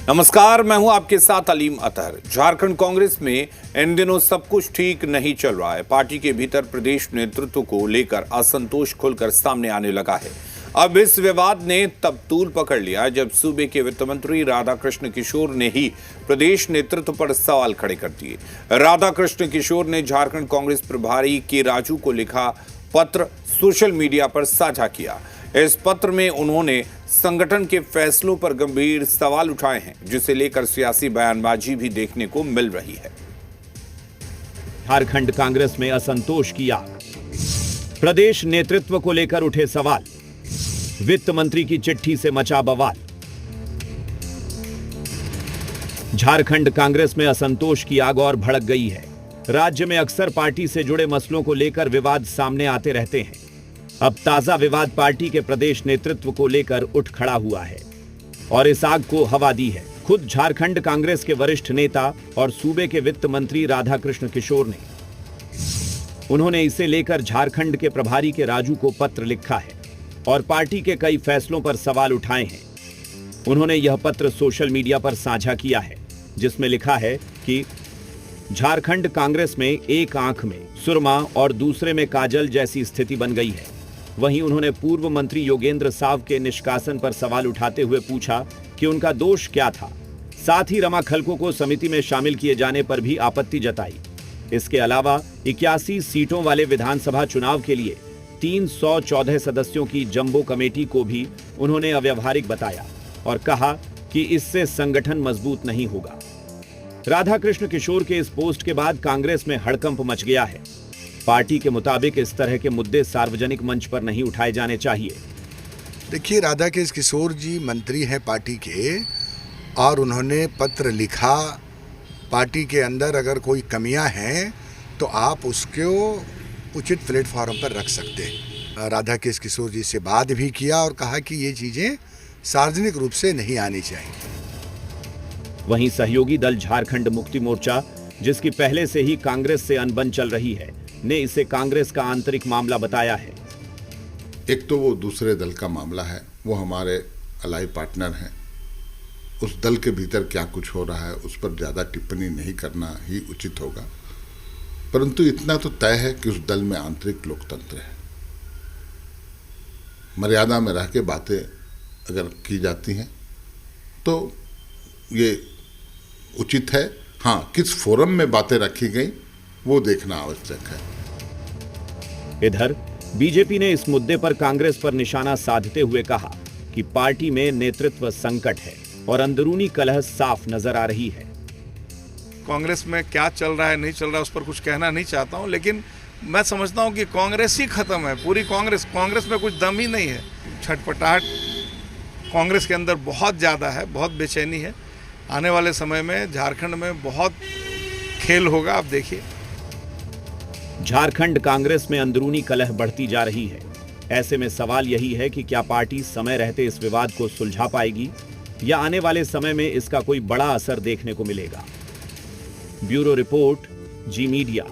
नमस्कार, मैं हूं आपके साथ अलीम अतहर। झारखंड कांग्रेस में इन दिनों सब कुछ ठीक नहीं चल रहा है। पार्टी के भीतर प्रदेश नेतृत्व को लेकर असंतोष खुलकर सामने आने लगा है। अब इस विवाद ने तब तूल पकड़ लिया जब सूबे के वित्त मंत्री राधाकृष्ण किशोर ने ही प्रदेश नेतृत्व पर सवाल खड़े कर दिए। राधाकृष्ण किशोर ने झारखंड कांग्रेस प्रभारी के राजू को लिखा पत्र सोशल मीडिया पर साझा किया। इस पत्र में उन्होंने संगठन के फैसलों पर गंभीर सवाल उठाए हैं, जिसे लेकर सियासी बयानबाजी भी देखने को मिल रही है। झारखंड कांग्रेस में असंतोष की आग, प्रदेश नेतृत्व को लेकर उठे सवाल, वित्त मंत्री की चिट्ठी से मचा बवाल। झारखंड कांग्रेस में असंतोष की आग और भड़क गई है। राज्य में अक्सर पार्टी से जुड़े मसलों को लेकर विवाद सामने आते रहते हैं। अब ताजा विवाद पार्टी के प्रदेश नेतृत्व को लेकर उठ खड़ा हुआ है और इस आग को हवा दी है खुद झारखंड कांग्रेस के वरिष्ठ नेता और सूबे के वित्त मंत्री राधाकृष्ण किशोर ने। उन्होंने इसे लेकर झारखंड के प्रभारी के राजू को पत्र लिखा है और पार्टी के कई फैसलों पर सवाल उठाए हैं। उन्होंने यह पत्र सोशल मीडिया पर साझा किया है, जिसमें लिखा है कि झारखंड कांग्रेस में एक आंख में सुरमा और दूसरे में काजल जैसी स्थिति बन गई है। वहीं उन्होंने पूर्व मंत्री योगेंद्र साव के निष्कासन पर सवाल उठाते हुए पूछा कि उनका दोष क्या था। साथ ही रमा खलको को समिति में शामिल किए जाने पर भी आपत्ति जताई। इसके अलावा 81 सीटों वाले विधानसभा चुनाव के लिए 314 सदस्यों की जंबो कमेटी को भी उन्होंने अव्यवहारिक बताया और कहा कि इससे संगठन मजबूत नहीं होगा। राधाकृष्ण किशोर के इस पोस्ट के बाद कांग्रेस में हड़कंप मच गया है। पार्टी के मुताबिक इस तरह के मुद्दे सार्वजनिक मंच पर नहीं उठाए जाने चाहिए। देखिए, राधाकृष्ण किशोर जी मंत्री हैं पार्टी के और उन्होंने पत्र लिखा। पार्टी के अंदर अगर कोई कमियां हैं तो आप उसको उचित प्लेटफॉर्म पर रख सकते हैं। राधाकृष्ण किशोर जी से बात भी किया और कहा कि ये चीज़ें सार्वजनिक रूप से नहीं आनी चाहिए। वहीं सहयोगी दल झारखंड मुक्ति मोर्चा, जिसकी पहले से ही कांग्रेस से अनबन चल रही है, ने इसे कांग्रेस का आंतरिक मामला बताया है। एक तो वो दूसरे दल का मामला है, वो हमारे अलाई पार्टनर हैं। उस दल के भीतर क्या कुछ हो रहा है उस पर ज़्यादा टिप्पणी नहीं करना ही उचित होगा, परंतु इतना तो तय है कि उस दल में आंतरिक लोकतंत्र है। मर्यादा में रह के बातें अगर की जाती हैं तो ये उचित है। हाँ, किस फोरम में बातें रखी गई वो देखना आवश्यक है। इधर बीजेपी ने इस मुद्दे पर कांग्रेस पर निशाना साधते हुए कहा कि पार्टी में नेतृत्व संकट है और अंदरूनी कलह साफ नजर आ रही है। कांग्रेस में क्या चल रहा है नहीं चल रहा है उस पर कुछ कहना नहीं चाहता हूं, लेकिन मैं समझता हूं कि कांग्रेस ही खत्म है। पूरी कांग्रेस में कुछ दम ही नहीं है। छटपटाहट कांग्रेस के अंदर बहुत ज़्यादा है, बहुत बेचैनी है। आने वाले समय में झारखंड में बहुत खेल होगा, आप देखिए। झारखंड कांग्रेस में अंदरूनी कलह बढ़ती जा रही है। ऐसे में सवाल यही है कि क्या पार्टी समय रहते इस विवाद को सुलझा पाएगी या आने वाले समय में इसका कोई बड़ा असर देखने को मिलेगा। ब्यूरो रिपोर्ट, जी मीडिया।